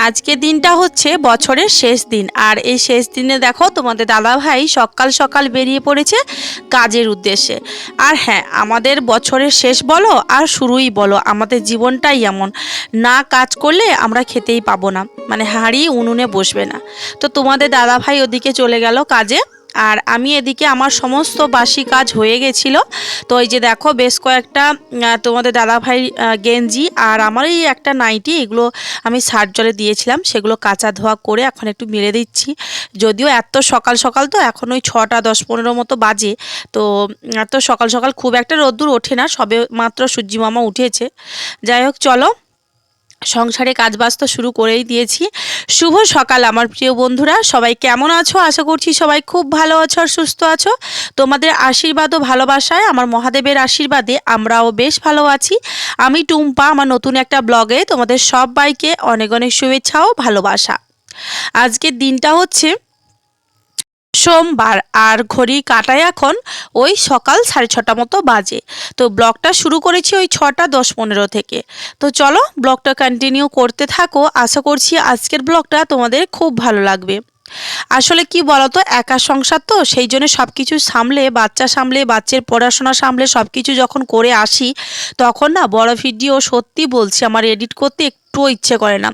আজকের দিনটা হচ্ছে বছরের শেষ দিন, আর এই শেষ দিনে দেখো তোমাদের দাদাভাই সকাল সকাল বেরিয়ে পড়েছে কাজের উদ্দেশ্যে। আর হ্যাঁ, আমাদের বছরের শেষ বলো আর শুরুই বলো, আমাদের জীবনটাই এমন, না কাজ করলে আমরা খেতেই পাবো না, মানে হাঁড়ি উনুনে বসবে না। তো তোমাদের দাদাভাই ওদিকে চলে গেল কাজে, আর আমি এদিকে আমার সমস্ত বাসি কাজ হয়ে গেছিলো। তো এই যে দেখো বেশ কয়েকটা তোমাদের দাদাভাই গেঞ্জি আর আমার এই একটা নাইটি, এগুলো আমি সার্ফ জলে দিয়েছিলাম, সেগুলো কাচা ধোয়া করে এখন একটু মেলে দিচ্ছি। যদিও এত সকাল সকাল তো এখন ওই 6টা 10-15 মতো বাজে, তো এত সকাল সকাল খুব একটা রোদ্দুর ওঠে না, সবে মাত্র সূর্যি মামা উঠেছে। যাই হোক চলো, সংসারে কাজবাজ তো শুরু করেই দিয়েছি। শুভ সকাল আমার প্রিয় বন্ধুরা, সবাই কেমন আছো? আশা করছি সবাই খুব ভালো আছো আর সুস্থ আছো। তোমাদের আশীর্বাদ ও ভালোবাসায়, আমার মহাদেবের আশীর্বাদে আমরাও বেশ ভালো আছি। আমি টুম্পা, আমার নতুন একটা ব্লগে তোমাদের সবাইকে অনেক অনেক শুভেচ্ছা ও ভালোবাসা। আজকের দিনটা হচ্ছে সোমবার, আর ঘড়ি কাটায় এখন ওই সকাল 6:30 মতো বাজে। তো ব্লগটা শুরু করেছি ওই 6টা 10-15 থেকে। তো চলো ব্লগটা কন্টিনিউ করতে থাকো, আশা করছি আজকের ব্লগটা তোমাদের খুব ভালো লাগবে। আসলে কি বলতো, একা সংসার তো, সেই জন্য সব কিছু সামলে, বাচ্চা সামলে, বাচ্চার পড়াশোনা সামলে সব কিছু যখন করে আসি, তখন না বড় ভিডিও সত্যি বলছি আমার এডিট করতে একটুও ইচ্ছে করে না।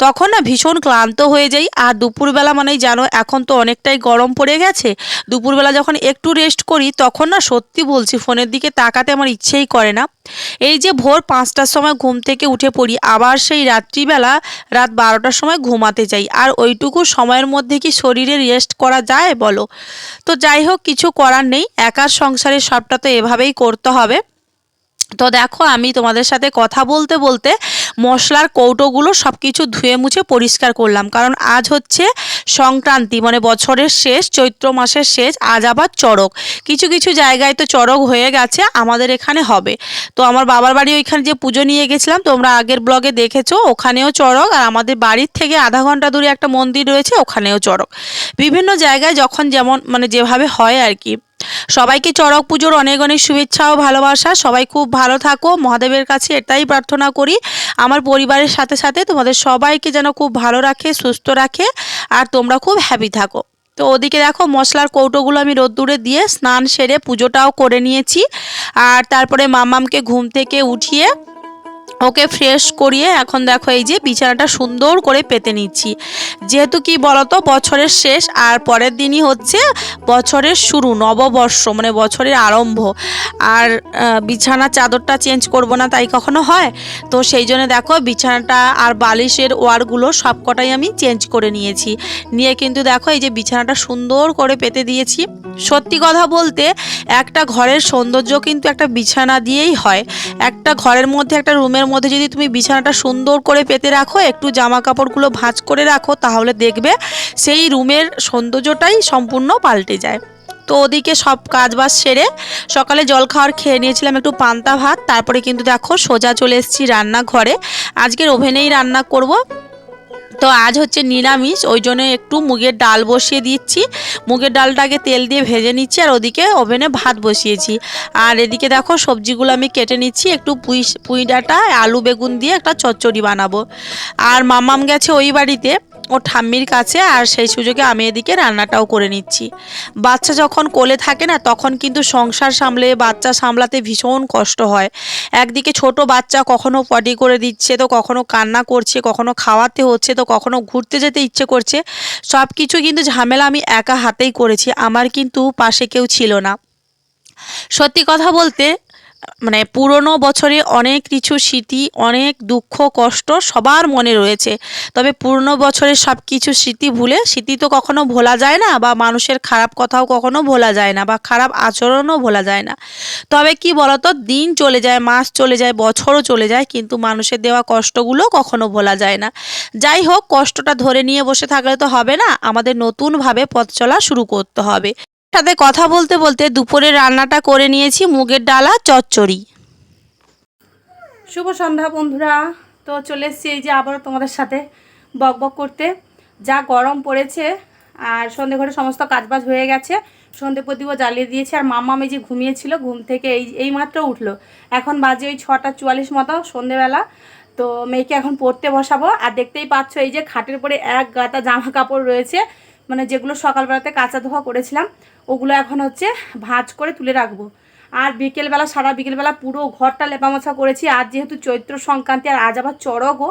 তখন না ভীষণ ক্লান্ত হয়ে যাই। আর দুপুরবেলা মানেই জানো এখন তো অনেকটাই গরম পড়ে গেছে, দুপুরবেলা যখন একটু রেস্ট করি তখন না সত্যি বলছি ফোনের দিকে তাকাতে আমার ইচ্ছেই করে না। এই যে ভোর 5টার সময় ঘুম থেকে উঠে পড়ি, আবার সেই রাত্রিবেলা রাত 12টার সময় ঘুমাতে যাই, আর ওইটুকু সময়ের মধ্যে কি শরীরে রেস্ট করা যায় বলো? তো যাই হোক, কিছু করার নেই, একার সংসারে সবটা তো এভাবেই করতে হবে। তো দেখো আমি তোমাদের সাথে কথা বলতে বলতে মশলার কৌটোগুলো সব কিছু ধুয়ে মুছে পরিষ্কার করলাম, কারণ আজ হচ্ছে সংক্রান্তি, মানে বছরের শেষ, চৈত্র মাসের শেষ। আজ আবার চড়ক, কিছু কিছু জায়গায় তো চড়ক হয়ে গেছে, আমাদের এখানে হবে। তো আমার বাবার বাড়ি ওইখানে যে পুজো নিয়ে গেছিলাম, তোমরা আগের ব্লগে দেখেছো, ওখানেও চড়ক, আর আমাদের বাড়ির থেকে আধা ঘন্টা দূরে একটা মন্দির রয়েছে, ওখানেও চড়ক। বিভিন্ন জায়গায় যখন যেমন মানে যেভাবে হয় আর কি। সবাইকে চড়ক পুজোর অনেক অনেক শুভেচ্ছা ও ভালোবাসা। সবাই খুব ভালো থাকো, মহাদেবের কাছে এটাই প্রার্থনা করি আমার পরিবারের সাথে সাথে তোমাদের সবাইকে যেন খুব ভালো রাখে, সুস্থ রাখে, আর তোমরা খুব হ্যাপি থাকো। তো ওদিকে দেখো মশলার কৌটোগুলো আমি রোদ্দুরে দিয়ে স্নান সেরে পুজোটাও করে নিয়েছি। আর তারপরে মাম্মামকে ঘুম থেকে উঠিয়ে ওকে ফ্রেশ করিয়ে এখন দেখো এই যে বিছানাটা সুন্দর করে পেতে নিচ্ছি। যেহেতু কি বলতো বছরের শেষ, আর পরের দিনই হচ্ছে বছরের শুরু, নববর্ষ, মানে বছরের আরম্ভ। আর বিছানা চাদরটা চেঞ্জ করব না তাই কখনো হয়? তো সেই জন্য দেখো বিছানাটা আর বালিশের ওয়ারগুলো সব কটাই আমি চেঞ্জ করে নিয়েছি। নিয়ে কিন্তু দেখো এই যে বিছানাটা সুন্দর করে পেতে দিয়েছি। সত্যি কথা বলতে একটা ঘরের সৌন্দর্য কিন্তু একটা বিছানা দিয়েই হয়। একটা ঘরের মধ্যে, একটা রুমের মধ্যে যদি তুমি বিছানাটা সুন্দর করে পেতে রাখো, একটু জামা কাপড়গুলো ভাঁজ করে রাখো, তাহলে দেখবে সেই রুমের সৌন্দর্যটাই সম্পূর্ণ পাল্টে যায়। তো ওদিকে সব কাজবাজ সেরে সকালে জলখাবার খেয়ে নিয়েছিলাম একটু পান্তা ভাত, তারপরে কিন্তু দেখো সোজা চলে এসেছি রান্নাঘরে। আজকের ওভেনেই রান্না করব। তো আজ হচ্ছে নিরামিষ, ওই জন্য একটু মুগের ডাল বসিয়ে দিচ্ছি। মুগের ডালটাকে তেল দিয়ে ভেজে নিচ্ছি, আর ওদিকে ওভেনে ভাত বসিয়েছি। আর এদিকে দেখো সবজিগুলো আমি কেটে নিচ্ছি, একটু পুঁই ডাঁটা আলু বেগুন দিয়ে একটা চচ্চড়ি বানাবো। আর মাম্মাম গেছে ওই বাড়িতে ও ঠাম্মির কাছে, আর সেই সুযোগে আমি এদিকে রান্নাটাও করে নিচ্ছি। বাচ্চা যখন কোলে থাকে না, তখন কিন্তু সংসার সামলে বাচ্চা সামলাতে ভীষণ কষ্ট হয়। একদিকে ছোট বাচ্চা কখনো পটি করে দিচ্ছে, তো কখনো কান্না করছে, কখনো খাওয়াতে হচ্ছে, তো কখনো ঘুরতে যেতে ইচ্ছে করছে। সব কিছু কিন্তু ঝামেলা আমি একা হাতেই করেছি, আমার কিন্তু পাশে কেউ ছিল না। সত্যি কথা বলতে মানে পুরনো বছরে অনেক কিছু স্মৃতি, অনেক দুঃখ কষ্ট সবার মনে রয়েছে। তবে পুরনো বছরের সব কিছু স্মৃতি ভুলে, স্মৃতি তো কখনো ভোলা যায় না, বা মানুষের খারাপ কথাও কখনো ভোলা যায় না, বা খারাপ আচরণও ভোলা যায় না। তবে কি বলতো, দিন চলে যায়, মাস চলে যায়, বছরও চলে যায়, কিন্তু মানুষের দেওয়া কষ্টগুলো কখনো ভোলা যায় না। যাই হোক, কষ্টটা ধরে নিয়ে বসে থাকলে তো হবে না, আমাদের নতুনভাবে পথ চলা শুরু করতে হবে। সাথে কথা বলতে বলতে দুপুরে রান্নাটা করে নিয়েছি, মুগের ডাল আর চচ্চড়ি। শুভ সন্ধ্যা বন্ধুরা। তো চলে এসেছি এই যে আবারও তোমাদের সাথে বকবক করতে। যা গরম পড়েছে, আর সন্ধে ঘরে সমস্ত কাজবাজ হয়ে গেছে, সন্ধে প্রদীপও জ্বালিয়ে দিয়েছে। আর মাম্মাম এই যে ঘুমিয়েছিল, ঘুম থেকে এই মাত্র উঠলো, এখন বাজে ওই 6টা 44 মতো সন্ধেবেলা। তো মেয়েকে এখন পড়তে বসাবো। আর দেখতেই পাচ্ছ এই যে খাটের উপরে এক গাদা জামা কাপড় রয়েছে, মানে যেগুলো সকালবেলাতে কাচা ধোয়া করেছিলাম ওগুলো এখন হচ্ছে ভাঁজ করে তুলে রাখবো। আর বিকেলবেলা সারা বিকেলবেলা পুরো ঘরটা লেপামোছা করেছি। আর যেহেতু চৈত্র সংক্রান্তি আর আজ আবার চড়কও,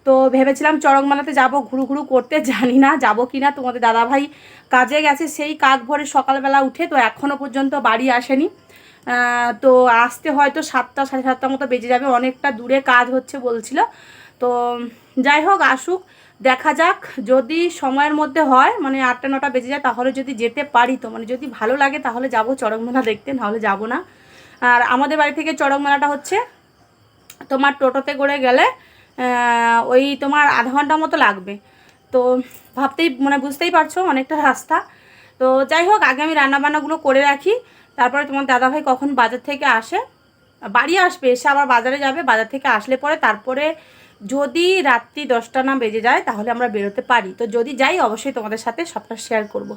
তো ভেবেছিলাম চড়ক মেলাতে যাবো ঘুরু ঘুরু করতে, জানি না যাবো কি না। তোমাদের দাদাভাই কাজে গেছে সেই কাক ভরে সকালবেলা উঠে, তো এখনও পর্যন্ত বাড়ি আসেনি। তো আসতে হয়তো 7টা সাড়ে 7টার মতো বেজে যাবে, অনেকটা দূরে কাজ হচ্ছে বলছিল। তো যাই হোক আসুক, দেখা যাক। যদি সময়ের মধ্যে হয় মানে 8টা 9টা বেজে যায় তাহলে যদি যেতে পারি, তো মানে যদি ভালো লাগে তাহলে যাব চড়ক মেলা দেখতে, নাহলে যাব না। আর আমাদের বাড়ি থেকে চড়ক মেলাটা হচ্ছে তোমার টোটোতে করে গেলে ওই তোমার আধা ঘন্টা মতো লাগবে। তো ভাবতেই মানে বুঝতেই পারছো অনেকটা রাস্তা। তো যাই হোক আগে আমি রান্নাবান্নাগুলো করে রাখি, তারপরে তোমার দাদাভাই কখন বাজার থেকে আসে, বাড়ি আসবে, এসে আবার বাজারে যাবে, বাজার থেকে আসলে পরে তারপরে যদি রাত্রি 10টা না বেজে যায় তাহলে আমরা বেরোতে পারি। তো যদি যাই অবশ্যই তোমাদের সাথে সবটা শেয়ার করব।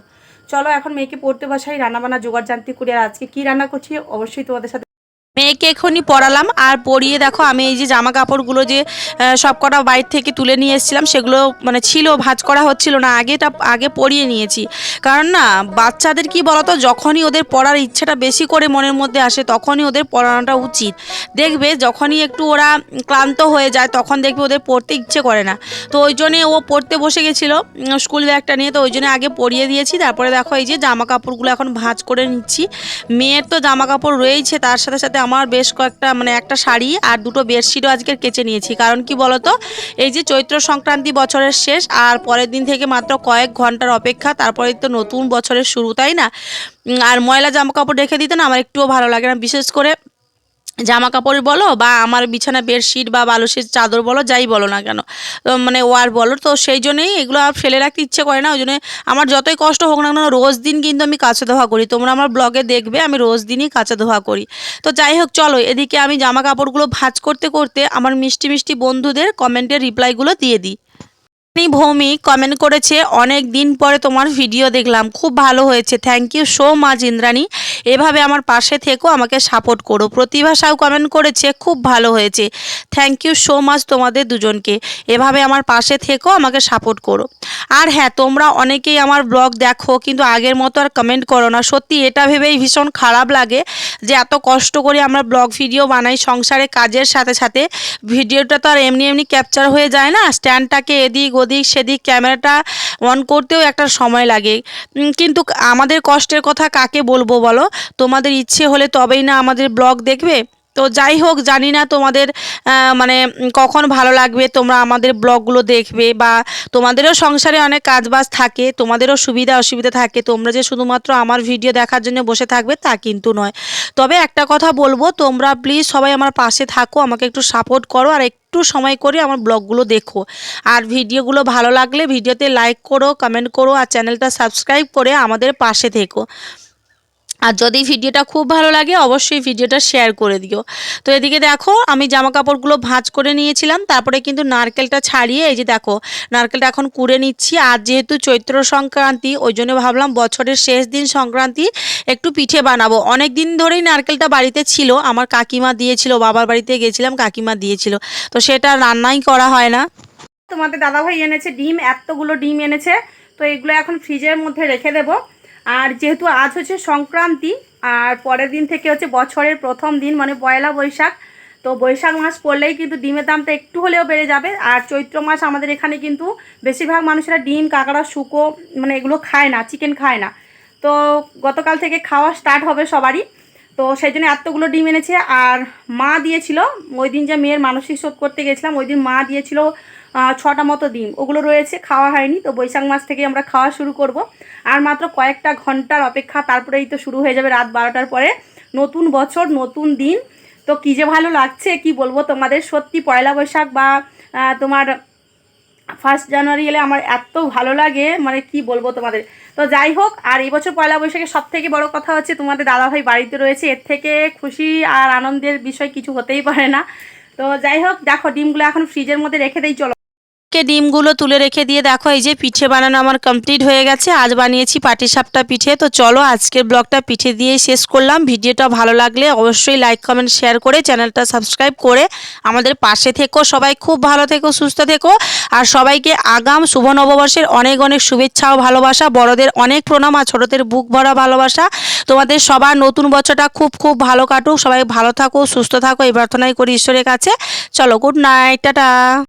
চলো এখন মেয়েকে পড়তে বসাই, রান্নাবান্না জোগাড় জানতে করি। আর আজকে কী রান্না করছি অবশ্যই তোমাদের সাথে। মেয়েকে এখনই পড়ালাম আর পড়িয়ে দেখো আমি এই যে জামা কাপড়গুলো যে সব কটা বাইর থেকে তুলে নিয়ে এসেছিলাম সেগুলো মানে ছিল ভাঁজ করা হচ্ছিল না, আগে পরিয়ে নিয়েছি। কারণ না বাচ্চাদের কি বলতো, যখনই ওদের পড়ার ইচ্ছেটা বেশি করে মনের মধ্যে আসে তখনই ওদের পড়ানোটা উচিত। দেখবে যখনই একটু ওরা ক্লান্ত হয়ে যায় তখন দেখবে ওদের পড়তে ইচ্ছে করে না। তো ওই জন্যে ও পড়তে বসে গেছিলো স্কুল ব্যাগটা নিয়ে, তো ওই জন্য আগে পরিয়ে দিয়েছি। তারপরে দেখো এই যে জামা কাপড়গুলো এখন ভাঁজ করে নিচ্ছি। মেয়ের তো জামা কাপড় রয়েছে, তার সাথে সাথে আমার বেশ কয়েকটা মানে একটা শাড়ি আর দুটো বেডশিটও আজকের কেচে নিয়েছি। কারণ কি বলতো, এই যে চৈত্র সংক্রান্তি বছরের শেষ আর পরের দিন থেকে মাত্র কয়েক ঘন্টার অপেক্ষা, তারপরে তো নতুন বছরের শুরু, তাই না? আর ময়লা জামা কাপড় রেখে দিতে না আমার একটুও ভালো লাগে না, বিশেষ করে জামা কাপড় বলো বা আমার বিছানা বেডশিট বা বালুশের চাদর বলো, যাই বলো না কেন, মানে ওয়ার বলো, তো সেই জন্যই এগুলো আর ফেলে রাখতে ইচ্ছে করে না। ওই জন্য আমার যতই কষ্ট হোক না কেন রোজ দিন কিন্তু আমি কাচা ধোয়া করি, তোমরা আমার ব্লগে দেখবে আমি রোজ দিনই কাচা ধোয়া করি। তো যাই হোক চলো, এদিকে আমি জামা কাপড়গুলো ভাঁজ করতে করতে আমার মিষ্টি মিষ্টি বন্ধুদের কমেন্টের রিপ্লাইগুলো দিয়ে দিই। ভৌমিক কমেন্ট করেছে, অনেক দিন পরে তোমার ভিডিও দেখলাম, খুব ভালো হয়েছে, thank you so much Indrani, এভাবে আমার পাশে থেকো, আমাকে সাপোর্ট করো। প্রতিভা সাউ কমেন্ট করেছে, খুব ভালো হয়েছে, থ্যাংক ইউ সো মাচ তোমাদের দুজনকে, এভাবে আমার পাশে থেকো, আমাকে সাপোর্ট করো। আর হ্যাঁ, তোমরা অনেকেই আমার ব্লগ দেখো কিন্তু আগের মতো আর কমেন্ট করো না, সত্যি এটা ভেবেই ভীষণ খারাপ লাগে যে এত কষ্ট করে আমরা ব্লগ ভিডিও বানাই, সংসারে কাজের সাথে সাথে ভিডিওটা তো আর এমনি এমনি ক্যাপচার হয়ে যায় না, স্ট্যান্ডটাকে এদিক ওদিক সেদিক ক্যামেরাটা অন করতেও একটা সময় লাগে। কিন্তু আমাদের কষ্টের কথা কাকে বলবো বলো, তোমাদের ইচ্ছে হলে তবেই না আমাদের ব্লগ দেখবে। তো যাই হোক, জানি না তোমাদের মানে কখন ভালো লাগবে তোমরা আমাদের ব্লগগুলো দেখবে, বা তোমাদেরও সংসারে অনেক কাজবাজ থাকে, তোমাদেরও সুবিধা অসুবিধা থাকে, তোমরা যে শুধুমাত্র আমার ভিডিও দেখার জন্য বসে থাকবে তা কিন্তু নয়। তবে একটা কথা বলবো, তোমরা প্লিজ সবাই আমার পাশে থাকো, আমাকে একটু সাপোর্ট করো আর একটু সময় করে আমার ব্লগগুলো দেখো। আর ভিডিওগুলো ভালো লাগলে ভিডিওতে লাইক করো, কমেন্ট করো আর চ্যানেলটা সাবস্ক্রাইব করে আমাদের পাশে থেকো। আর যদি ভিডিওটা খুব ভালো লাগে অবশ্যই ভিডিওটা শেয়ার করে দিও। তো এদিকে দেখো আমি জামা কাপড়গুলো ভাঁজ করে নিয়েছিলাম, তারপরে কিন্তু নারকেলটা ছাড়িয়ে এই যে দেখো নারকেলটা এখন কুড়ে নিচ্ছি। আর যেহেতু চৈত্র সংক্রান্তি ওই জন্য ভাবলাম বছরের শেষ দিন সংক্রান্তি একটু পিঠে বানাবো। অনেক দিন ধরেই নারকেলটা বাড়িতে ছিল, আমার কাকিমা দিয়েছিল, বাবার বাড়িতে গেছিলাম কাকিমা দিয়েছিল, তো সেটা রান্নাই করা হয় না। তোমাদের দাদাভাই এনেছে ডিম, এতগুলো ডিম এনেছে, তো এগুলো এখন ফ্রিজের মধ্যে রেখে দেবো। আর যেহেতু আজ হচ্ছে সংক্রান্তি আর পরের দিন থেকে হচ্ছে বছরের প্রথম দিন মানে পয়লা বৈশাখ, তো বৈশাখ মাস পড়লেই কিন্তু ডিমের দামটা একটু হলেও বেড়ে যাবে। আর চৈত্র মাস আমাদের এখানে কিন্তু বেশিরভাগ মানুষেরা ডিম কাঁকড়া শুকো মানে এগুলো খায় না, চিকেন খায় না। তো গতকাল থেকে খাওয়া স্টার্ট হবে সবারই, তো সেই জন্য এতগুলো ডিম এনেছে। আর মা দিয়েছিল ওই দিন যে মেয়ের মানসিক শোধ করতে গেছিলাম ওই দিন মা দিয়েছিল 6টা মতো ডিম, ওগুলো রয়েছে, খাওয়া হয়নি। তো বৈশাখ মাস থেকে আমরা খাওয়া শুরু করব। আর মাত্র কয়েকটা ঘন্টার অপেক্ষা, তারপরেই তো শুরু হয়ে যাবে রাত 12টার পরে নতুন বছর নতুন দিন। তো কী যে ভালো লাগছে কি বলবো তোমাদের, সত্যি পয়লা বৈশাখ বা তোমার 1 জানুয়ারি এলে আমার এত ভালো লাগে মানে কি বলবো তোমাদের। তো যাই হোক, আর এই বছর পয়লা বৈশাখে সব থেকে বড় কথা হচ্ছে তোমাদের দাদাভাই বাড়িতে রয়েছে, এর থেকে খুশি আর আনন্দের বিষয় কিছু হতেই পারে না। তো যাই হোক দেখো ডিমগুলো এখন ফ্রিজের মধ্যে রেখে দেই, চলো। ডিমগুলো তুলে রেখে দিয়ে দেখো এই যে পিঠে বানানো আমার কমপ্লিট হয়ে গেছে। আজ বানিয়েছি পাটিসাপটা পিঠে। তো চলো আজকের ব্লগটা পিঠে দিয়ে শেষ করলাম। ভিডিওটা ভালো লাগলে অবশ্যই লাইক কমেন্ট শেয়ার করে চ্যানেলটা সাবস্ক্রাইব করে আমাদের পাশে থেকো। সবাই খুব ভালো থেকো, সুস্থ থেকো। আর সবাইকে আগাম শুভ নববর্ষের অনেক অনেক শুভেচ্ছা ও ভালোবাসা। বড়দের অনেক প্রণাম আর ছোটদের বুক ভরা ভালোবাসা। তোমাদের সবার নতুন বছরটা খুব খুব ভালো কাটুক। সবাই ভালো থাকো, সুস্থ থাকো এই প্রার্থনাই করি ঈশ্বরের কাছে। চলো, গুড নাইট, টাটা।